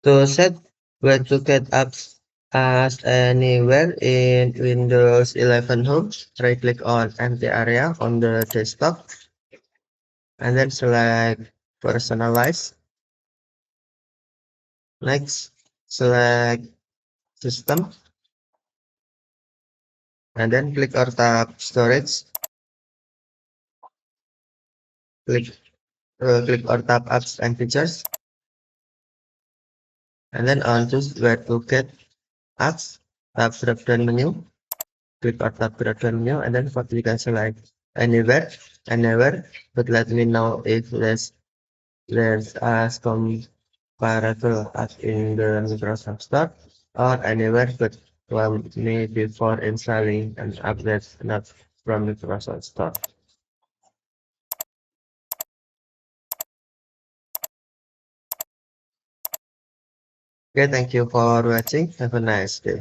To set where to get apps as anywhere in Windows 11 Home, right-click on empty area on the desktop and then select Personalize. Next, select System and then click or tap Storage. Click, click or tap Apps and Features and then on choose where to get apps. Tap drop-down menu. Click or tap drop-down menu and then you can select anywhere, but let me know if there's a comparable as in the Microsoft Store or anywhere, but well, me before installing an update not from Microsoft Store. Okay, thank you for watching. Have a nice day.